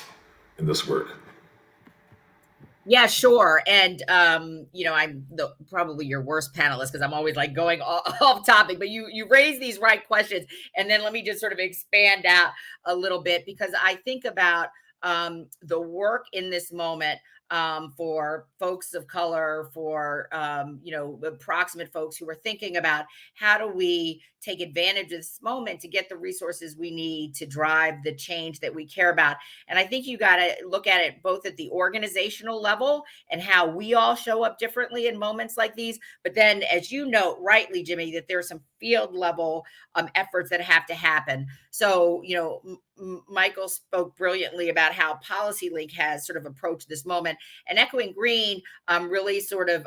in this work. Yeah, sure. And, I'm probably your worst panelist because I'm always like going off topic, but you raise these right questions. And then let me just sort of expand out a little bit, because I think about the work in this moment for folks of color, for, approximate folks who are thinking about how do we take advantage of this moment to get the resources we need to drive the change that we care about. And I think you got to look at it both at the organizational level and how we all show up differently in moments like these. But then, as you note rightly, Jimmy, that there are some field level efforts that have to happen. So, Michael spoke brilliantly about how PolicyLink has sort of approached this moment, and Echoing Green really sort of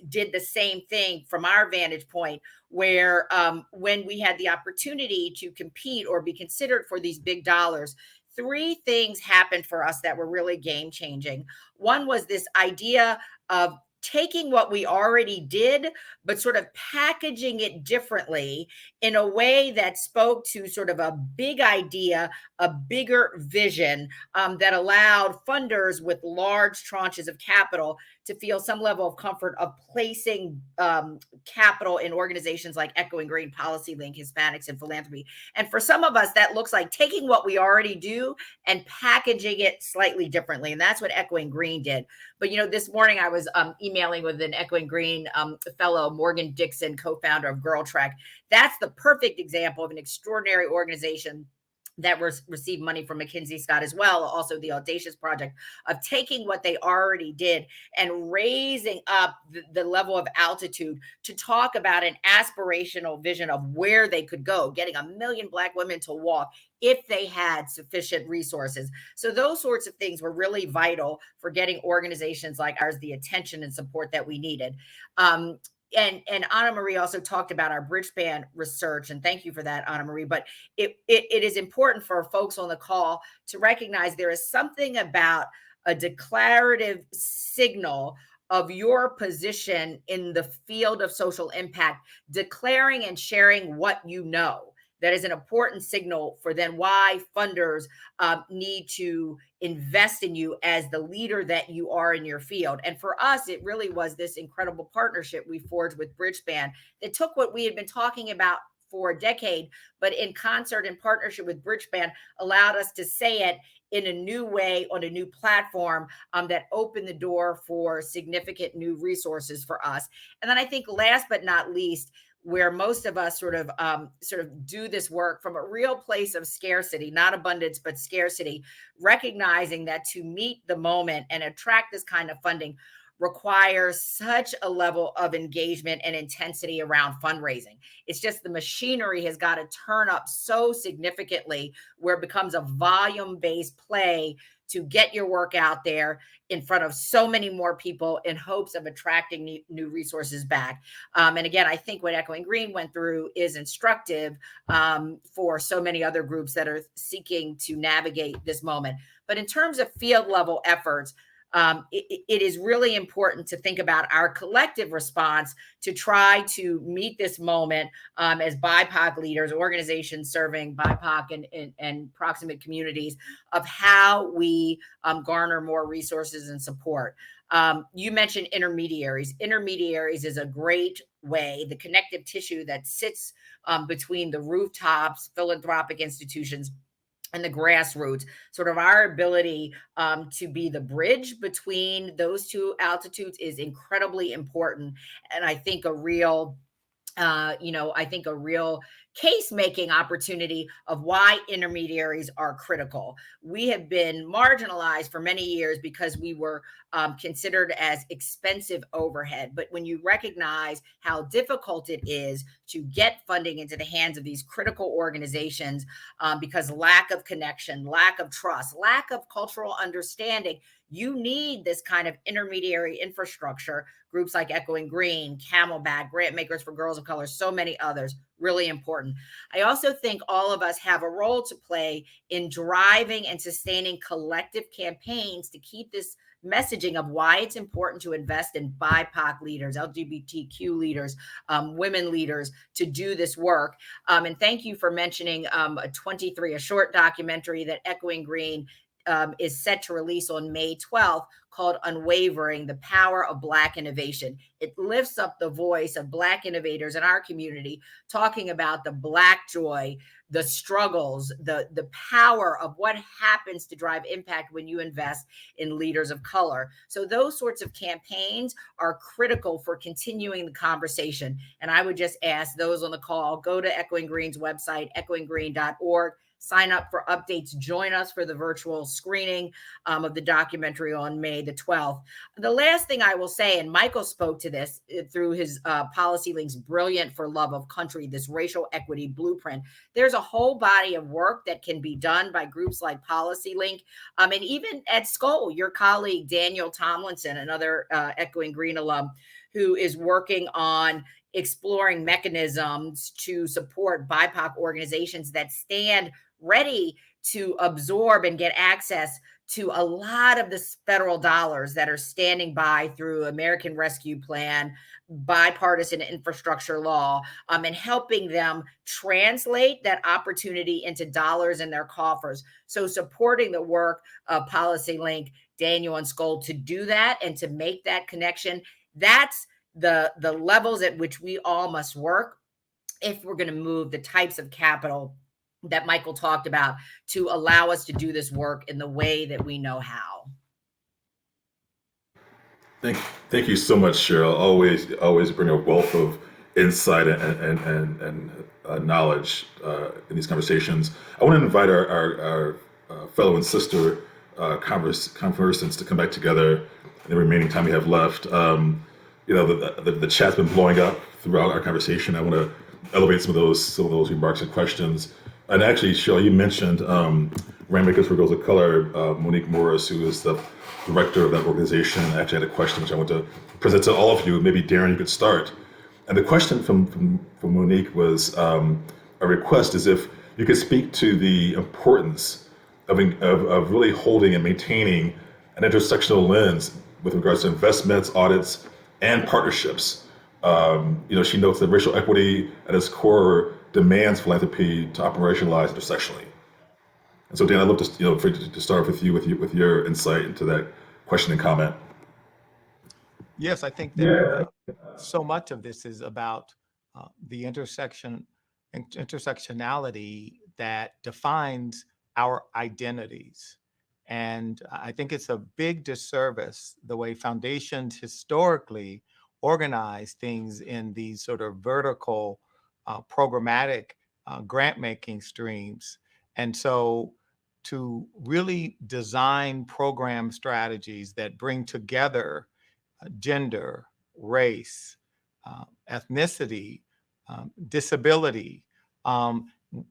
did the same thing from our vantage point, where when we had the opportunity to compete or be considered for these big dollars, three things happened for us that were really game changing. One was this idea of taking what we already did, but sort of packaging it differently in a way that spoke to sort of a big idea, a bigger vision that allowed funders with large tranches of capital to feel some level of comfort of placing capital in organizations like Echoing Green, PolicyLink, Hispanics, and Philanthropy. And for some of us, that looks like taking what we already do and packaging it slightly differently. And that's what Echoing Green did. But, this morning I was emailing with an Echoing Green fellow, Morgan Dixon, co-founder of Girl Trek. That's the perfect example of an extraordinary organization that received money from McKinsey Scott as well, also the Audacious Project, of taking what they already did and raising up the level of altitude to talk about an aspirational vision of where they could go, getting 1 million Black women to walk if they had sufficient resources. So those sorts of things were really vital for getting organizations like ours the attention and support that we needed. And Anna Marie also talked about our Bridgespan research, and thank you for that, Anna Marie. But it is important for folks on the call to recognize there is something about a declarative signal of your position in the field of social impact, declaring and sharing what you know. That is an important signal for then why funders need to invest in you as the leader that you are in your field. And for us, it really was this incredible partnership we forged with Bridgespan that took what we had been talking about for a decade, but in concert and partnership with Bridgespan allowed us to say it in a new way on a new platform that opened the door for significant new resources for us. And then I think last but not least, where most of us sort of do this work from a real place of scarcity, not abundance, but scarcity, recognizing that to meet the moment and attract this kind of funding requires such a level of engagement and intensity around fundraising. It's just the machinery has got to turn up so significantly where it becomes a volume-based play to get your work out there in front of so many more people in hopes of attracting new resources back. And again, I think what Echoing Green went through is instructive for so many other groups that are seeking to navigate this moment. But in terms of field level efforts, it is really important to think about our collective response to try to meet this moment as BIPOC leaders, organizations serving BIPOC and proximate communities, of how we garner more resources and support. You mentioned intermediaries. Intermediaries is a great way, the connective tissue that sits between the rooftops, philanthropic institutions, and the grassroots, sort of our ability to be the bridge between those two altitudes is incredibly important. And I think a real case-making opportunity of why intermediaries are critical. We have been marginalized for many years because we were considered as expensive overhead. But when you recognize how difficult it is to get funding into the hands of these critical organizations, because lack of connection, lack of trust, lack of cultural understanding, you need this kind of intermediary infrastructure. Groups like Echoing Green, Camelback, Grant Makers for Girls of Color, so many others, really important. I also think all of us have a role to play in driving and sustaining collective campaigns to keep this messaging of why it's important to invest in BIPOC leaders, LGBTQ leaders, women leaders to do this work. And thank you for mentioning a short documentary that Echoing Green is set to release on May 12th, called Unwavering, the Power of Black Innovation. It lifts up the voice of Black innovators in our community, talking about the Black joy, the struggles, the power of what happens to drive impact when you invest in leaders of color. So those sorts of campaigns are critical for continuing the conversation. And I would just ask those on the call, go to Echoing Green's website, echoinggreen.org. Sign up for updates. Join us for the virtual screening of the documentary on May the 12th. The last thing I will say, and Michael spoke to this through his PolicyLink's Brilliant for Love of Country, this racial equity blueprint. There's a whole body of work that can be done by groups like PolicyLink. And even at Skoll, your colleague, Daniel Tomlinson, another Echoing Green alum, who is working on exploring mechanisms to support BIPOC organizations that stand ready to absorb and get access to a lot of the federal dollars that are standing by through American Rescue Plan, bipartisan infrastructure law, and helping them translate that opportunity into dollars in their coffers. So supporting the work of PolicyLink, Daniel, and Skoll to do that and to make that connection, that's the levels at which we all must work if we're going to move the types of capital that Michael talked about to allow us to do this work in the way that we know how. Thank you so much, Cheryl. Always bring a wealth of insight and knowledge in these conversations. I want to invite our fellow and sister conversants to come back together in the remaining time we have left. The chat's been blowing up throughout our conversation. I want to elevate some of those remarks and questions. And actually, Cheryl, you mentioned Grant Makers for Girls of Color. Monique Morris, who is the director of that organization, actually had a question which I want to present to all of you. Maybe Darren, you could start. And the question from Monique was a request is if you could speak to the importance of really holding and maintaining an intersectional lens with regards to investments, audits, and partnerships. She notes that racial equity at its core demands philanthropy to operationalize intersectionally. And so, Dan, I'd love to start with you with your insight into that question and comment. Yes, I think that so much of this is about the intersectionality that defines our identities. And I think it's a big disservice the way foundations historically organize things in these sort of vertical programmatic grant-making streams. And so to really design program strategies that bring together gender, race, ethnicity, disability,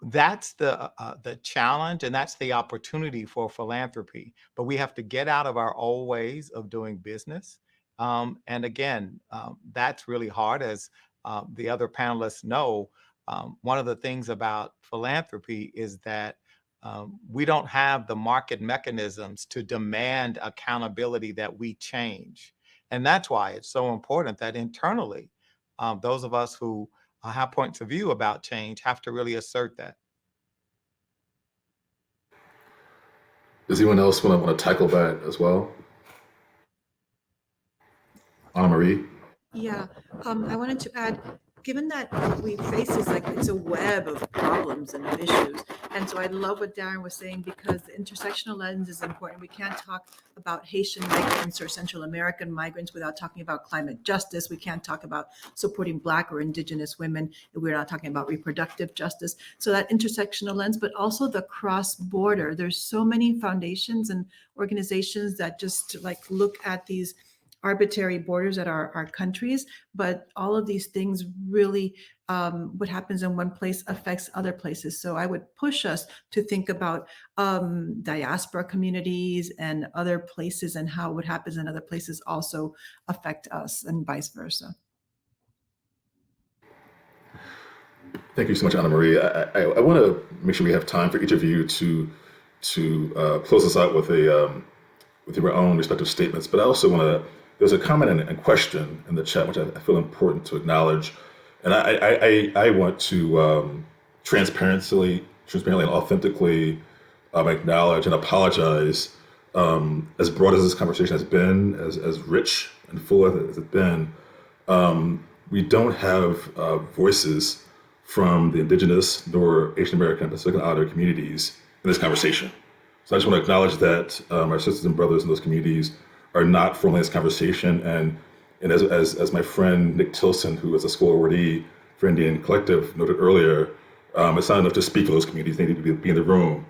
that's the challenge, and that's the opportunity for philanthropy. But we have to get out of our old ways of doing business. And again, that's really hard, as the other panelists know. One of the things about philanthropy is that We don't have the market mechanisms to demand accountability that we change. And that's why it's so important that internally, those of us who have points of view about change have to really assert that. Does anyone else want to tackle that as well? Anna Marie? Yeah, I wanted to add, given that what we face is like, it's a web of problems and of issues. And so I love what Darren was saying, because the intersectional lens is important. We can't talk about Haitian migrants or Central American migrants without talking about climate justice. We can't talk about supporting Black or Indigenous women if we're not talking about reproductive justice. So that intersectional lens, but also the cross-border. There's so many foundations and organizations that just like look at these arbitrary borders at our countries, but all of these things really, what happens in one place affects other places. So I would push us to think about diaspora communities and other places, and how what happens in other places also affect us, and vice versa. Thank you so much, Anna Marie. I want to make sure we have time for each of you to close us out with your own respective statements. But I also want to. There's a comment and question in the chat which I feel important to acknowledge, and I want to transparently and authentically acknowledge and apologize. As broad as this conversation has been, as rich and full as it's been, we don't have voices from the Indigenous nor Asian American and Pacific Islander communities in this conversation. So I just want to acknowledge that our sisters and brothers in those communities are not formally in this conversation. And as my friend Nick Tilson, who is a Skoll awardee for Indian Collective, noted earlier, it's not enough to speak for those communities. They need to be in the room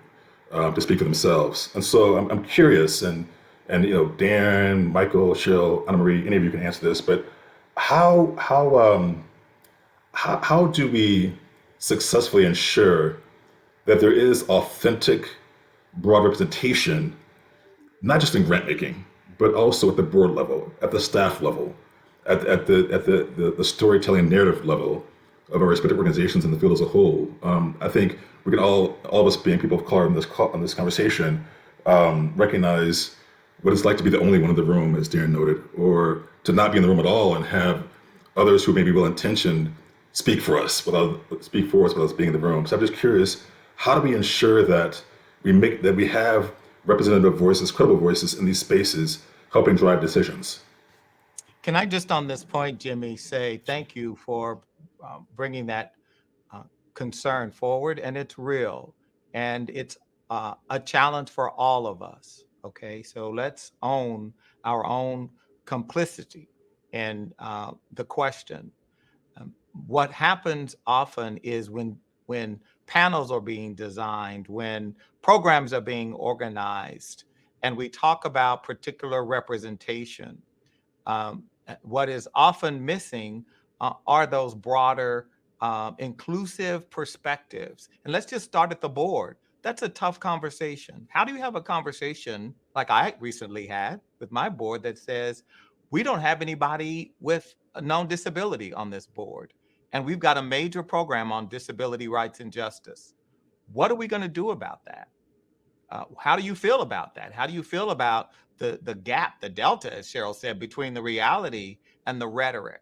to speak for themselves. And so I'm curious, and Darren, Michael, Cheryl, Anna Marie, any of you can answer this, but how do we successfully ensure that there is authentic, broad representation, not just in grant making, but also at the board level, at the staff level, at the storytelling narrative level of our respective organizations in the field as a whole? I think we can all of us being people of color in this conversation, recognize what it's like to be the only one in the room, as Darren noted, or to not be in the room at all and have others who may be well-intentioned speak for us without us being in the room. So I'm just curious, how do we ensure that we have representative voices, credible voices in these spaces helping drive decisions? Can I just on this point, Jimmy, say thank you for bringing that concern forward, and it's real, and it's a challenge for all of us. Okay, so let's own our own complicity in the question. What happens often is when panels are being designed, when programs are being organized, and we talk about particular representation, what is often missing are those broader inclusive perspectives. And let's just start at the board. That's a tough conversation. How do you have a conversation like I recently had with my board that says, we don't have anybody with a known disability on this board, and we've got a major program on disability rights and justice? What are we going to do about that? How do you feel about that? How do you feel about the gap, the delta, as Cheryl said, between the reality and the rhetoric?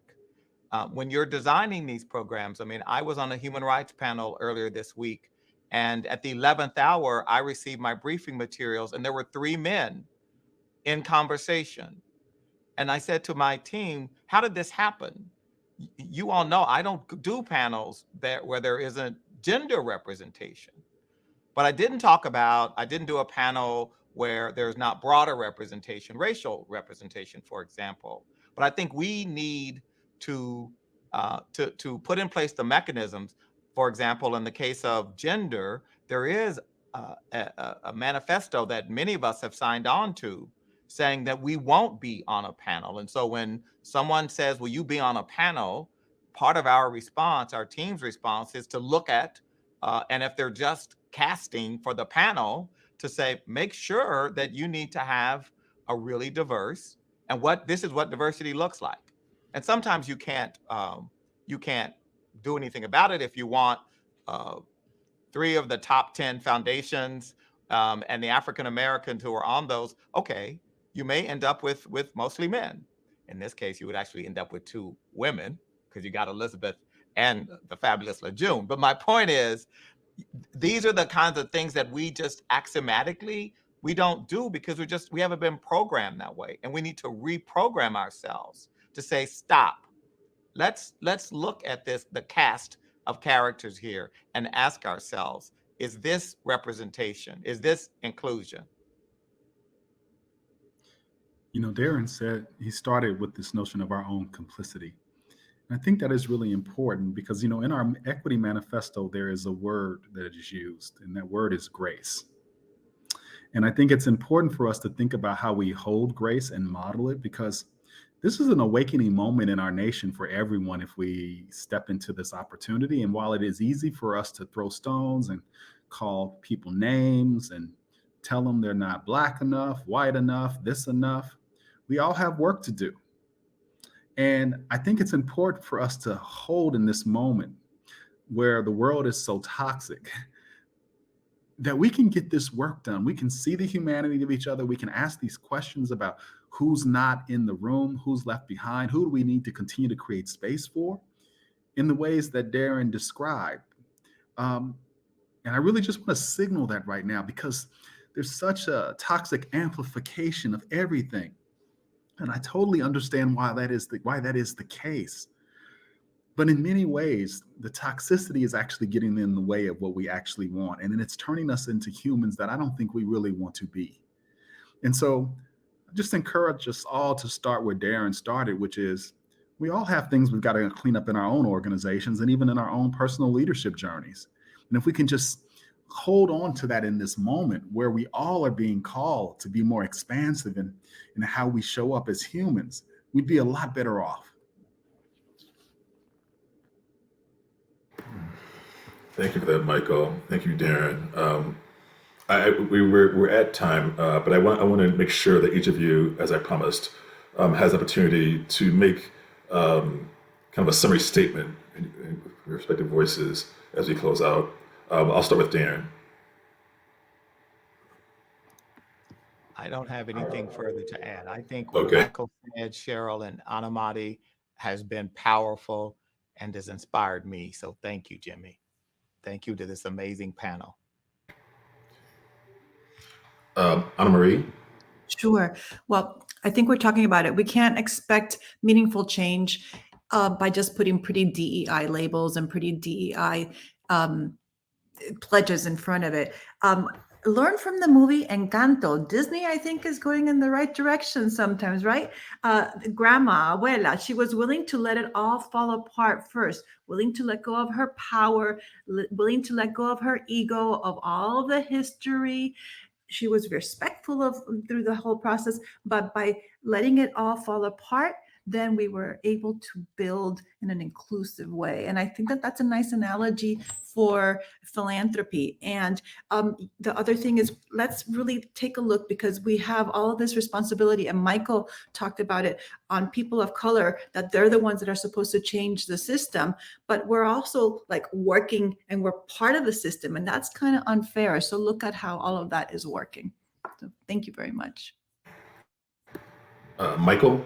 When you're designing these programs, I mean, I was on a human rights panel earlier this week, and at the 11th hour, I received my briefing materials, and there were 3 men in conversation. And I said to my team, how did this happen? You all know I don't do panels where there isn't gender representation. But I didn't do a panel where there's not broader representation, racial representation, for example. But I think we need to put in place the mechanisms. For example, in the case of gender, there is a manifesto that many of us have signed on to saying that we won't be on a panel. And so when someone says, will you be on a panel? Part of our response, our team's response, is to look at and if they're just casting for the panel, to say, make sure that you need to have a really diverse, and this is what diversity looks like. And sometimes you can't do anything about it if you want 3 of the top 10 foundations, and the African Americans who are on those, okay, you may end up with mostly men. In this case, you would actually end up with 2 women because you got Elizabeth and the fabulous LeJeune. But my point is, these are the kinds of things that we just axiomatically we don't do because we haven't been programmed that way, and we need to reprogram ourselves to say, stop. Let's look at the cast of characters here and ask ourselves, is this representation? Is this inclusion? You know, Darren said he started with this notion of our own complicity. And I think that is really important because, you know, in our equity manifesto, there is a word that is used, and that word is grace. And I think it's important for us to think about how we hold grace and model it, because this is an awakening moment in our nation for everyone if we step into this opportunity. And while it is easy for us to throw stones and call people names and tell them they're not Black enough, white enough, this enough, we all have work to do. And I think it's important for us to hold in this moment where the world is so toxic that we can get this work done. We can see the humanity of each other. We can ask these questions about who's not in the room, who's left behind, who do we need to continue to create space for in the ways that Darren described. And I really just want to signal that right now because there's such a toxic amplification of everything. And I totally understand why that is the case. But in many ways, the toxicity is actually getting in the way of what we actually want. And then it's turning us into humans that I don't think we really want to be. And so I just encourage us all to start where Darren started, which is we all have things we've got to clean up in our own organizations and even in our own personal leadership journeys. And if we can just hold on to that in this moment where we all are being called to be more expansive in how we show up as humans, we'd be a lot better off. Thank you for that, Michael. Thank you, Darren. We're at time, but I want to make sure that each of you, as I promised, has the opportunity to make kind of a summary statement in your respective voices as we close out. I'll start with Darren. I don't have anything further to add. I think what Okay. Michael said, Cheryl, and Anamati has been powerful and has inspired me. So thank you, Jimmy. Thank you to this amazing panel. Anna Marie. Sure. Well, I think we're talking about it. We can't expect meaningful change by just putting pretty DEI labels and pretty DEI pledges in front of it. Learn from the movie Encanto. Disney, I think, is going in the right direction sometimes, right? Grandma, abuela, she was willing to let it all fall apart first, willing to let go of her power, willing to let go of her ego, of all the history. She was respectful of through the whole process, but by letting it all fall apart, then we were able to build in an inclusive way. And I think that that's a nice analogy for philanthropy. And the other thing is, let's really take a look, because we have all of this responsibility, and Michael talked about it, on people of color, that they're the ones that are supposed to change the system, but we're also like working and we're part of the system, and that's kind of unfair. So look at how all of that is working. So thank you very much. Michael.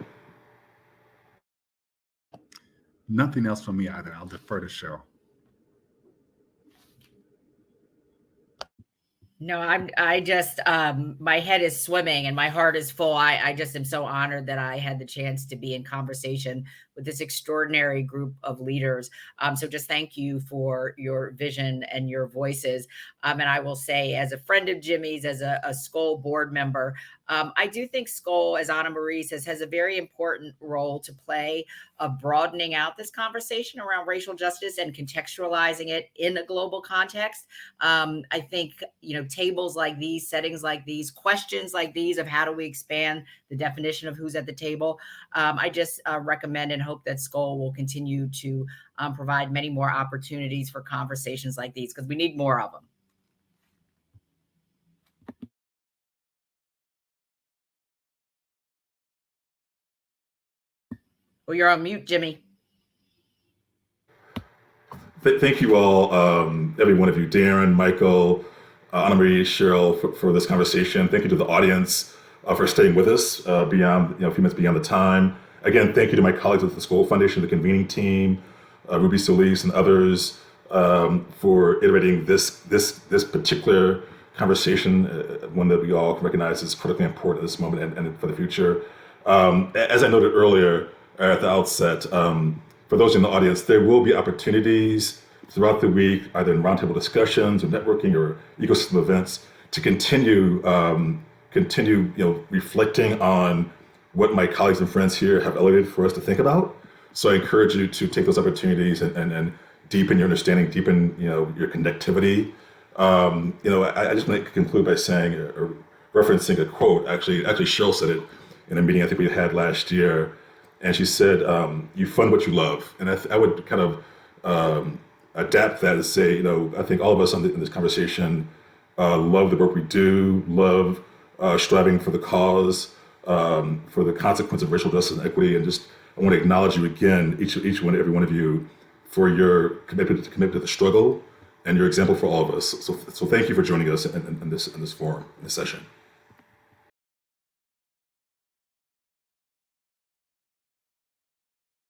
Nothing else from me either. I'll defer to Cheryl. No, I just, my head is swimming and my heart is full. I just am so honored that I had the chance to be in conversation with this extraordinary group of leaders. So just thank you for your vision and your voices. And I will say, as a friend of Jimmy's, as a Skoll board member, I do think Skoll, as Anna Marie says, has a very important role to play of broadening out this conversation around racial justice and contextualizing it in a global context. I think, tables like these, settings like these, questions like these of how do we expand the definition of who's at the table. I just recommend and hope that Skoll will continue to provide many more opportunities for conversations like these, because we need more of them. Well, you're on mute, Jimmy. Thank you all, every one of you, Darren, Michael, Anna Marie, Cheryl, for this conversation. Thank you to the audience for staying with us beyond, a few minutes beyond the time. Again, thank you to my colleagues at the Skoll Foundation, the convening team, Ruby Solis and others for iterating this particular conversation, one that we all recognize is critically important at this moment and for the future. As I noted earlier at the outset, for those in the audience, there will be opportunities throughout the week, either in roundtable discussions or networking or ecosystem events, to continue reflecting on what my colleagues and friends here have elevated for us to think about. So I encourage you to take those opportunities and deepen your understanding, deepen your connectivity. I just want to conclude by saying or referencing a quote. Actually, Cheryl said it in a meeting I think we had last year, and she said, "You fund what you love." And I would kind of adapt that and say, I think all of us in this conversation love the work we do, love striving for the cause, for the consequence of racial justice and equity, and just I want to acknowledge you again, every one of you, for your commitment to the struggle and your example for all of us. So thank you for joining us in this forum, in this session.